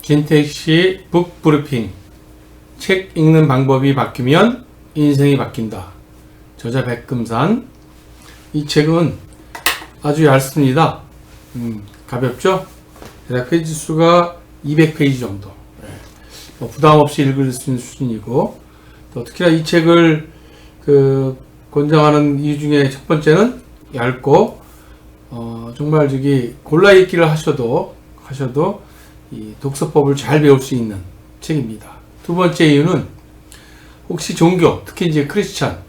김택시 북브리핑. 책 읽는 방법이 바뀌면 인생이 바뀐다. 저자 백금산. 이 책은 아주 얇습니다. 가볍죠? 대략 페이지 수가 200페이지 정도. 부담 없이 읽을 수 있는 수준이고, 또 특히나 이 책을 권장하는 이유 중에 첫 번째는 얇고, 정말 골라 읽기를 하셔도 이 독서법을 잘 배울 수 있는 책입니다. 두 번째 이유는 혹시 종교, 특히 이제 크리스찬,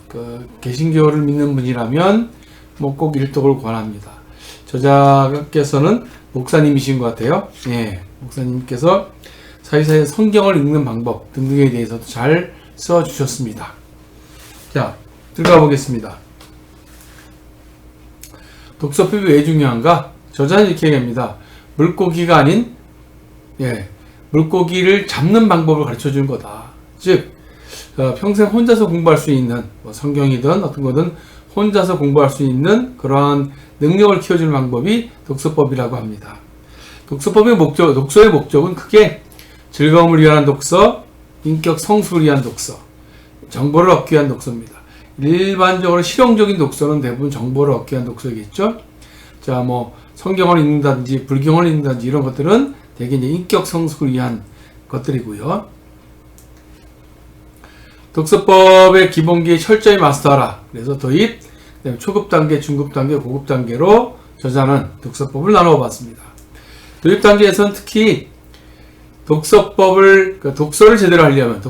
개신교를 믿는 분이라면 꼭 일독을 권합니다. 저자께서는 목사님이신 것 같아요. 예, 목사님께서 사이사이 성경을 읽는 방법 등등에 대해서도 잘 써주셨습니다. 자, 들어가 보겠습니다. 독서법이 왜 중요한가? 저자는 이렇게 얘기합니다. 물고기가 아닌, 물고기를 잡는 방법을 가르쳐 주는 거다. 즉, 평생 혼자서 공부할 수 있는, 성경이든 어떤 거든 혼자서 공부할 수 있는 그러한 능력을 키워주는 방법이 독서법이라고 합니다. 독서의 목적은 크게 즐거움을 위한 독서, 인격 성숙을 위한 독서, 정보를 얻기 위한 독서입니다. 일반적으로 실용적인 독서는 대부분 정보를 얻기 위한 독서겠죠. 자, 성경을 읽는다든지 불경을 읽는다든지 이런 것들은 대개 이제 인격 성숙을 위한 것들이고요. 독서법의 기본기 철저히 마스터하라. 그래서 도입, 초급 단계, 중급 단계, 고급 단계로 저자는 독서법을 나누어 봤습니다. 도입 단계에서는 특히 독서법을 제대로 하려면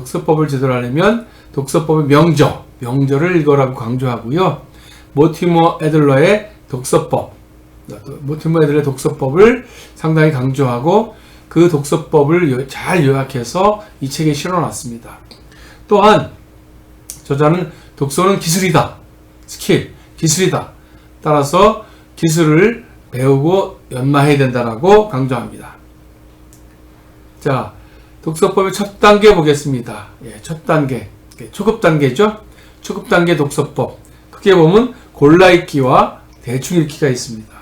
독서법의 명저를 읽어라고 강조하고요. 모티머 애들러의 독서법을 상당히 강조하고 그 독서법을 잘 요약해서 이 책에 실어놨습니다. 또한 저자는 독서는 기술이다. 기술이다. 따라서 기술을 배우고 연마해야 된다라고 강조합니다. 자, 독서법의 첫 단계 보겠습니다. 첫 단계. 초급 단계죠? 초급 단계 독서법. 크게 보면 골라 읽기와 대충 읽기가 있습니다.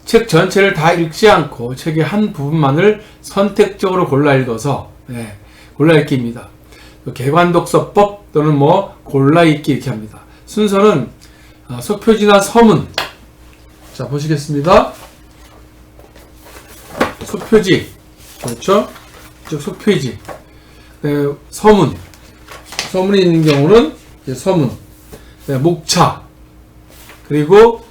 책 전체를 다 읽지 않고 책의 한 부분만을 선택적으로 골라 읽어서, 골라 읽기입니다. 개관 독서법 또는 골라 읽기 이렇게 합니다. 순서는 속표지나 서문. 자, 보시겠습니다. 속표지. 그렇죠? 즉, 속표지. 서문이 있는 경우는 서문. 목차. 그리고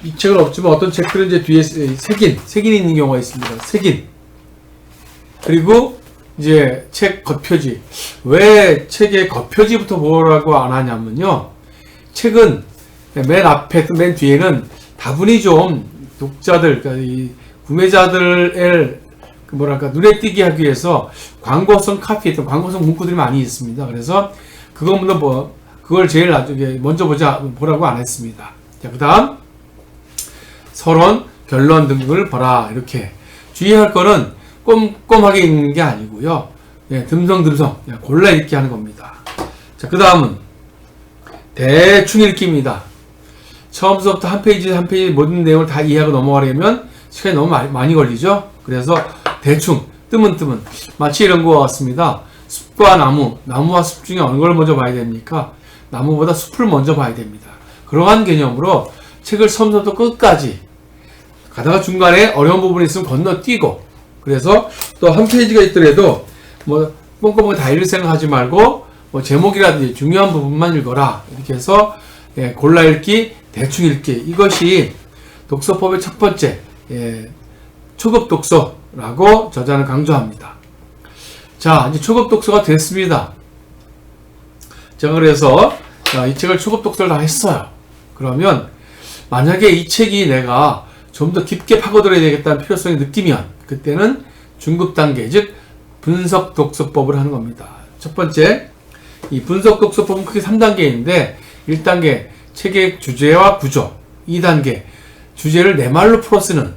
이 책은 없지만 어떤 책들은 이제 뒤에 색인이 있는 경우가 있습니다. 색인. 그리고 이제 책 겉표지. 왜 책의 겉표지부터 보라고 안 하냐면요. 책은 맨 앞에 또 맨 뒤에는 다분히 좀 독자들, 이 구매자들의 눈에 띄게 하기 위해서 광고성 카피, 광고성 문구들이 많이 있습니다. 그래서 그걸 제일 나중에 먼저 보라고 안 했습니다. 자, 그 다음 서론, 결론 등을 보라. 이렇게 주의할 거는 꼼꼼하게 읽는 게 아니고요. 듬성듬성 골라 읽기 하는 겁니다. 자, 그 다음은 대충 읽기입니다. 처음부터 한 페이지 모든 내용을 다 이해하고 넘어가려면 시간이 너무 많이 걸리죠. 그래서 대충 뜨문 마치 이런 거 같습니다. 숲과 나무와 숲 중에 어느 걸 먼저 봐야 됩니까? 나무보다 숲을 먼저 봐야 됩니다. 그러한 개념으로 책을 처음부터 끝까지 가다가 중간에 어려운 부분이 있으면 건너뛰고, 그래서 또 한 페이지가 있더라도 꼼꼼하게 다 읽을 생각하지 말고 제목이라든지 중요한 부분만 읽어라. 이렇게 해서 골라 읽기, 대충 읽기, 이것이 독서법의 첫 번째 초급 독서라고 저자는 강조합니다. 자, 이제 초급 독서가 됐습니다. 제가 그래서 이 책을 초급 독서를 다 했어요. 그러면 만약에 이 책이 내가 좀 더 깊게 파고들어야 되겠다는 필요성이 느끼면 그때는 중급 단계, 즉 분석 독서법을 하는 겁니다. 첫 번째, 이 분석 독서법은 크게 3단계인데 1단계 책의 주제와 구조, 2단계 주제를 내 말로 풀어 쓰는,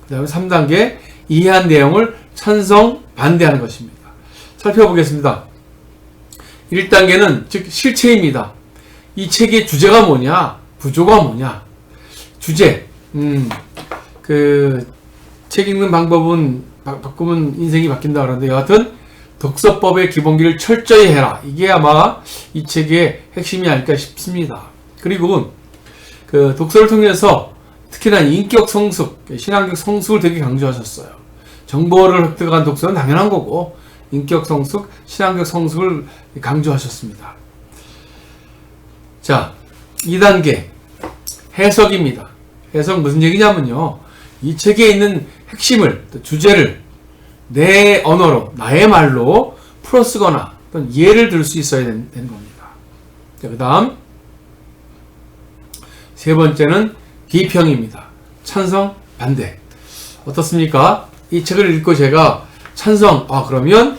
그 다음에 3단계 이해한 내용을 찬성, 반대하는 것입니다. 살펴보겠습니다. 1단계는 즉 실체입니다. 이 책의 주제가 뭐냐, 구조가 뭐냐. 주제, 책 읽는 방법은 바꾸면 인생이 바뀐다 그러는데, 여하튼 독서법의 기본기를 철저히 해라. 이게 아마 이 책의 핵심이 아닐까 싶습니다. 그리고 그 독서를 통해서 특히나 인격 성숙, 신앙적 성숙을 되게 강조하셨어요. 정보를 획득한 독서는 당연한 거고, 인격 성숙, 신앙적 성숙을 강조하셨습니다. 자, 2단계 해석입니다. 해석 무슨 얘기냐면요, 이 책에 있는 핵심을, 주제를 내 언어로, 나의 말로 풀어 쓰거나 또는 예를 들 수 있어야 되는 겁니다. 자, 그 다음 세 번째는 비평입니다. 찬성, 반대. 어떻습니까? 이 책을 읽고 제가 찬성, 그러면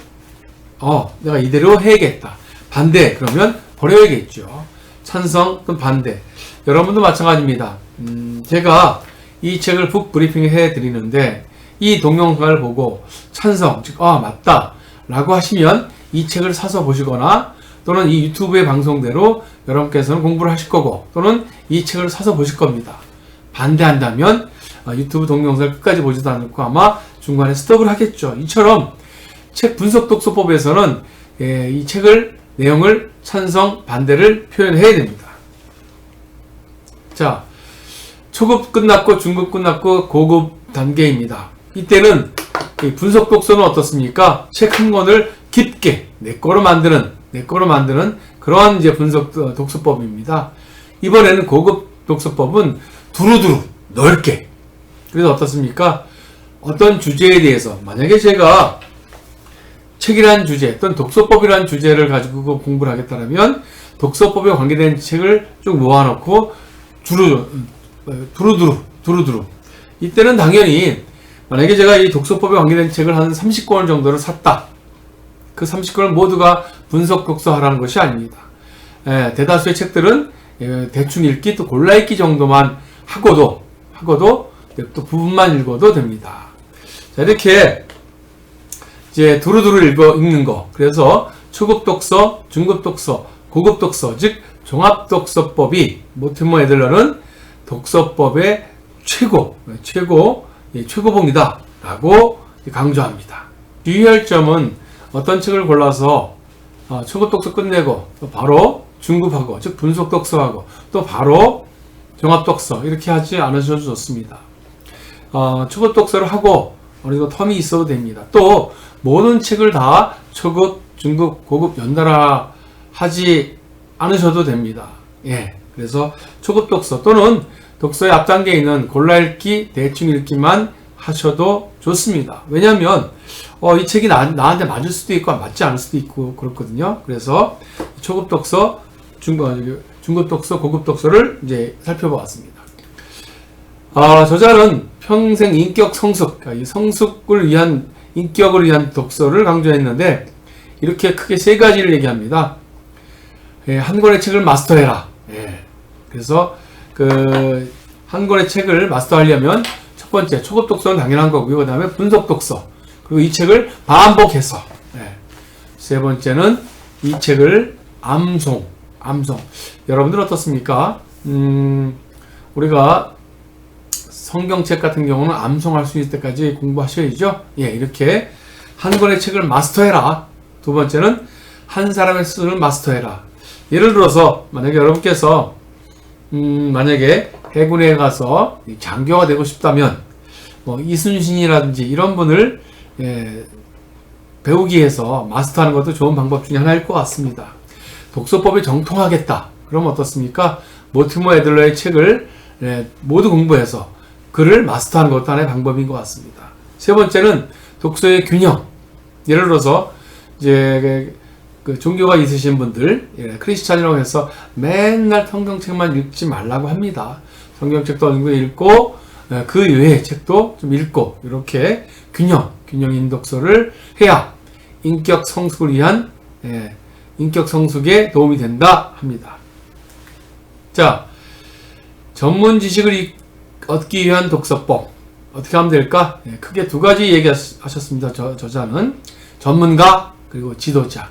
내가 이대로 해야겠다. 반대, 그러면 버려야겠죠. 찬성 또는 반대. 여러분도 마찬가지입니다. 제가 이 책을 북 브리핑 해드리는데 이 동영상을 보고 찬성, 즉 맞다 라고 하시면 이 책을 사서 보시거나, 또는 이 유튜브의 방송대로 여러분께서는 공부를 하실 거고, 또는 이 책을 사서 보실 겁니다. 반대한다면 유튜브 동영상을 끝까지 보지도 않고 아마 중간에 스톱을 하겠죠. 이처럼 책 분석 독서법에서는 이 책을, 내용을 찬성, 반대를 표현해야 됩니다. 자, 초급 끝났고 중급 끝났고 고급 단계입니다. 이때는 분석 독서는 어떻습니까? 책 한 권을 깊게 내 거로 만드는 그러한 이제 분석 독서법입니다. 이번에는 고급 독서법은 두루두루 넓게. 그래서 어떻습니까? 어떤 주제에 대해서, 만약에 제가 책이라는 주제 또는 독서법이라는 주제를 가지고 공부를 하겠다면 독서법에 관계된 책을 쭉 모아놓고 두루두루. 이때는 당연히 만약에 제가 이 독서법에 관계된 책을 한 30권을 정도를 샀다. 그 30권을 모두가 분석 독서하라는 것이 아닙니다. 대다수의 책들은 대충 읽기, 또 골라 읽기 정도만 하고도 또 부분만 읽어도 됩니다. 자, 이렇게 이제 두루두루 읽는 거. 그래서 초급 독서, 중급 독서, 고급 독서, 즉 종합 독서법이 모티머 애들러는 독서법의 최고봉이다 라고 강조합니다. 주의할 점은 어떤 책을 골라서 초급 독서 끝내고 또 바로 중급하고, 즉 분석 독서하고 또 바로 종합 독서 이렇게 하지 않으셔도 좋습니다. 초급 독서를 하고 어느 정도 텀이 있어도 됩니다. 또 모든 책을 다 초급, 중급, 고급 연달아 하지 않으셔도 됩니다. 그래서 초급 독서 또는 독서의 앞단계에 있는 골라 읽기, 대충 읽기만 하셔도 좋습니다. 왜냐하면 이 책이 나한테 맞을 수도 있고 맞지 않을 수도 있고 그렇거든요. 그래서 초급 독서, 중급 독서, 고급 독서를 이제 살펴보았습니다. 저자는 평생 인격 성숙, 이 성숙을 위한, 인격을 위한 독서를 강조했는데 이렇게 크게 세 가지를 얘기합니다. 한 권의 책을 마스터해라. 그래서 한 권의 책을 마스터하려면 첫 번째 초급 독서는 당연한 거고요. 그 다음에 분석 독서, 그리고 이 책을 반복해서, 세 번째는 이 책을 암송. 여러분들 어떻습니까? 우리가 성경책 같은 경우는 암송할 수 있을 때까지 공부하셔야죠. 이렇게 한 권의 책을 마스터해라. 두 번째는 한 사람의 스스로를 마스터해라. 예를 들어서 만약에 여러분께서 만약에 해군에 가서 장교가 되고 싶다면 이순신이라든지 이런 분을 배우기 위해서 마스터하는 것도 좋은 방법 중에 하나일 것 같습니다. 독서법에 정통하겠다. 그럼 어떻습니까? 모티머 애들러의 책을 모두 공부해서 그를 마스터하는 것도 하나의 방법인 것 같습니다. 세 번째는 독서의 균형. 예를 들어서 이제 그 종교가 있으신 분들, 크리스찬이라고 해서 맨날 성경책만 읽지 말라고 합니다. 성경책도 어느 정도 읽고 그 외의 책도 좀 읽고, 이렇게 균형인 독서를 해야 인격 성숙을 위한 인격 성숙에 도움이 된다 합니다. 자, 전문 지식을 얻기 위한 독서법 어떻게 하면 될까? 크게 두 가지 얘기하셨습니다. 저자는 전문가 그리고 지도자.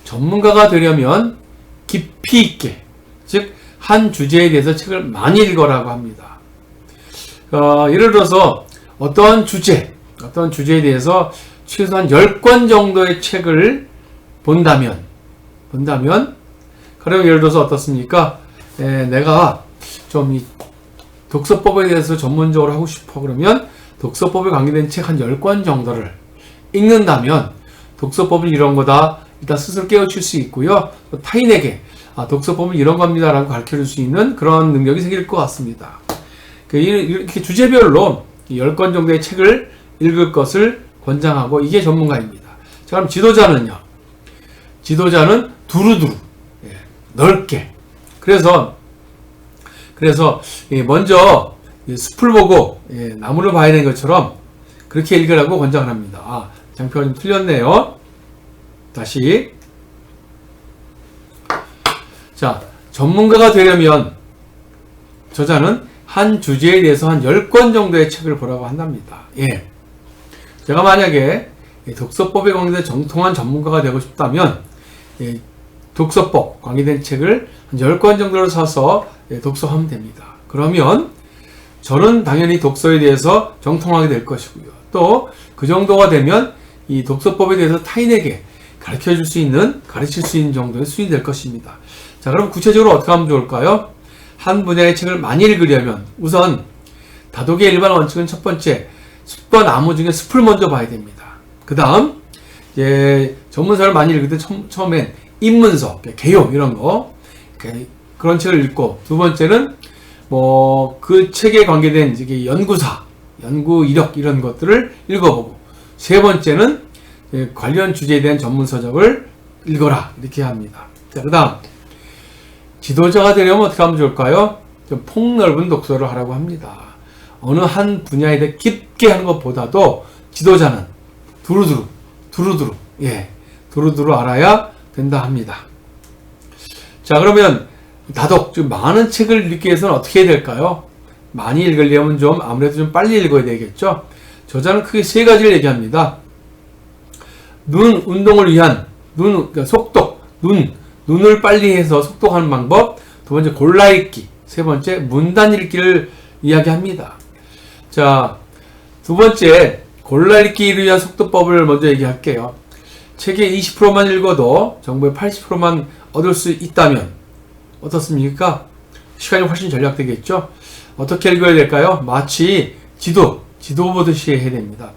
전문가가 되려면 깊이 있게, 즉 한 주제에 대해서 책을 많이 읽어라고 합니다. 예를 들어서 어떠한 주제, 어떤 주제에 대해서 최소한 10권 정도의 책을 본다면, 그럼 예를 들어서 어떻습니까? 내가 좀 이 독서법에 대해서 전문적으로 하고 싶어. 그러면 독서법에 관계된 책 한 10권 정도를 읽는다면 독서법은 이런 거다. 일단 스스로 깨우칠 수 있고요. 또 타인에게 독서법은 이런 겁니다. 라고 가르쳐 줄 수 있는 그런 능력이 생길 것 같습니다. 이렇게 주제별로 10권 정도의 책을 읽을 것을 권장하고 이게 전문가입니다. 자, 그럼 지도자는요? 지도자는 두루두루, 넓게. 그래서 먼저 숲을 보고 나무를 봐야 되는 것처럼 그렇게 읽으라고 권장을 합니다. 장표가 좀 틀렸네요. 다시. 자, 전문가가 되려면 저자는 한 주제에 대해서 한 10권 정도의 책을 보라고 한답니다. 제가 만약에 독서법에 관계된 정통한 전문가가 되고 싶다면 독서법 관계된 책을 한 10권 정도를 사서 독서하면 됩니다. 그러면 저는 당연히 독서에 대해서 정통하게 될 것이고요. 또 그 정도가 되면 이 독서법에 대해서 타인에게 가르칠 수 있는 정도의 수준이 될 것입니다. 자, 그럼 구체적으로 어떻게 하면 좋을까요? 한 분야의 책을 많이 읽으려면 우선 다독의 일반 원칙은 첫 번째, 숲과 나무 중에 숲을 먼저 봐야 됩니다. 그 다음 전문서를 많이 읽을 때 처음엔 입문서, 개요 이런 거 그런 책을 읽고, 두 번째는 그 책에 관계된 연구사, 연구 이력 이런 것들을 읽어보고, 세 번째는 관련 주제에 대한 전문서적을 읽어라 이렇게 합니다. 자, 그 다음 지도자가 되려면 어떻게 하면 좋을까요? 좀 폭넓은 독서를 하라고 합니다. 어느 한 분야에 대해 깊게 하는 것보다도 지도자는 두루두루 알아야 된다 합니다. 자, 그러면 좀 많은 책을 읽기 위해서는 어떻게 해야 될까요? 많이 읽으려면 아무래도 좀 빨리 읽어야 되겠죠? 저자는 크게 세 가지를 얘기합니다. 눈 운동을 위한 그러니까 속독, 눈을 빨리 해서 속독하는 방법. 두 번째 골라 읽기. 세 번째 문단 읽기를 이야기합니다. 자, 두 번째 골라 읽기를 위한 속도법을 먼저 얘기할게요. 책의 20%만 읽어도 정보의 80%만 얻을 수 있다면 어떻습니까? 시간이 훨씬 절약되겠죠? 어떻게 읽어야 될까요? 마치 지도 보듯이 해야 됩니다.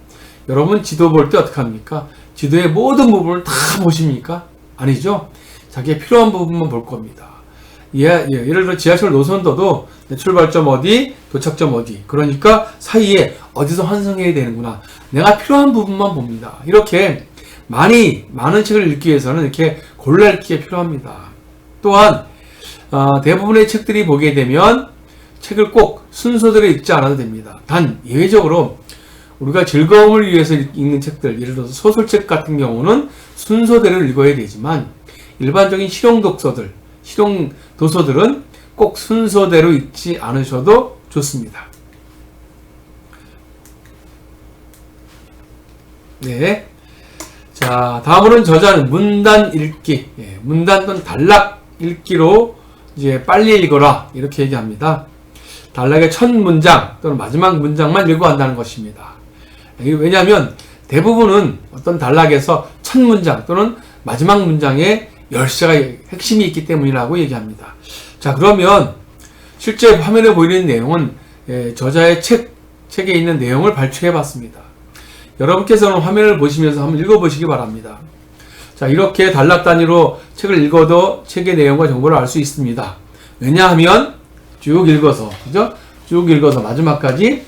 여러분 지도 볼 때 어떻게 합니까? 지도의 모든 부분을 다 보십니까? 아니죠? 자기의 필요한 부분만 볼 겁니다. 예를 들어 지하철 노선도도 출발점 어디, 도착점 어디, 그러니까 사이에 어디서 환승해야 되는구나. 내가 필요한 부분만 봅니다. 이렇게 많은 책을 읽기 위해서는 이렇게 골라 읽기가 필요합니다. 또한 대부분의 책들이 보게 되면 책을 꼭 순서대로 읽지 않아도 됩니다. 단 예외적으로 우리가 즐거움을 위해서 읽는 책들, 예를 들어서 소설책 같은 경우는 순서대로 읽어야 되지만 일반적인 실용 도서들은 꼭 순서대로 읽지 않으셔도 좋습니다. 네. 자, 다음으로는 저자는 문단 읽기, 문단 또는 단락 읽기로 빨리 읽어라 이렇게 얘기합니다. 단락의 첫 문장 또는 마지막 문장만 읽어 한다는 것입니다. 왜냐하면 대부분은 어떤 단락에서 첫 문장 또는 마지막 문장에 열쇠가 핵심이 있기 때문이라고 얘기합니다. 자, 그러면 실제 화면에 보이는 내용은 저자의 책에 있는 내용을 발췌해 봤습니다. 여러분께서는 화면을 보시면서 한번 읽어보시기 바랍니다. 자, 이렇게 단락 단위로 책을 읽어도 책의 내용과 정보를 알 수 있습니다. 왜냐하면 쭉 읽어서, 그죠? 쭉 읽어서 마지막까지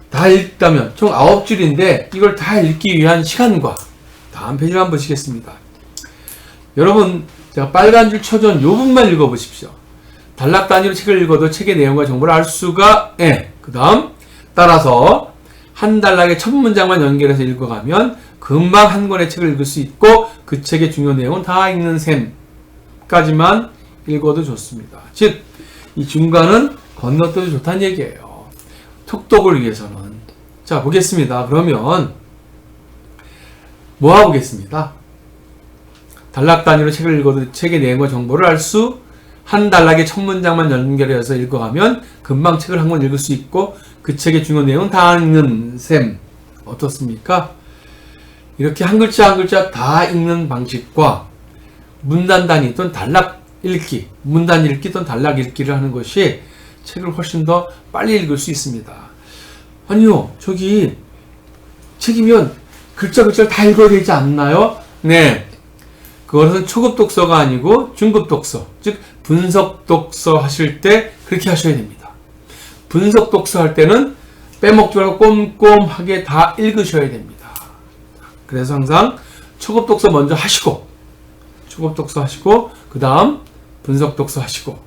다 읽다면 총 9줄인데 이걸 다 읽기 위한 시간과, 다음 페이지를 한번 보시겠습니다. 여러분, 제가 빨간 줄 쳐준 이 부분만 읽어보십시오. 단락 단위로 책을 읽어도 책의 내용과 정보를 알 수가, 그 다음 따라서 한 단락의 첫 문장만 연결해서 읽어가면 금방 한 권의 책을 읽을 수 있고 그 책의 중요한 내용은 다 읽는 셈까지만 읽어도 좋습니다. 즉, 이 중간은 건너뛰어도 좋다는 얘기예요. 톡독을 위해서는. 자, 보겠습니다. 그러면 뭐 보겠습니다. 단락 단위로 책을 읽어도 책의 내용과 정보를 알 수, 한 단락의 첫 문장만 연결해서 읽어가면 금방 책을 한 권 읽을 수 있고 그 책의 중요한 내용은 다 읽는 셈. 어떻습니까? 이렇게 한 글자 한 글자 다 읽는 방식과 문단 단위 또는 단락 읽기, 문단 읽기 또는 단락 읽기를 하는 것이 책을 훨씬 더 빨리 읽을 수 있습니다. 아니요, 저기 책이면 글자 글자를 다 읽어야 되지 않나요? 네, 그것은 초급 독서가 아니고 중급 독서, 즉 분석 독서 하실 때 그렇게 하셔야 됩니다. 분석 독서 할 때는 빼먹지 말고 꼼꼼하게 다 읽으셔야 됩니다. 그래서 항상 초급 독서 먼저 하시고, 초급 독서 하시고, 그 다음 분석 독서 하시고,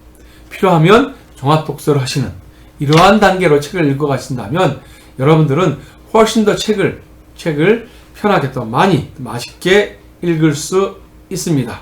필요하면 종합 독서를 하시는 이러한 단계로 책을 읽어 가신다면 여러분들은 훨씬 더 책을 편하게 또 많이 맛있게 읽을 수 있습니다.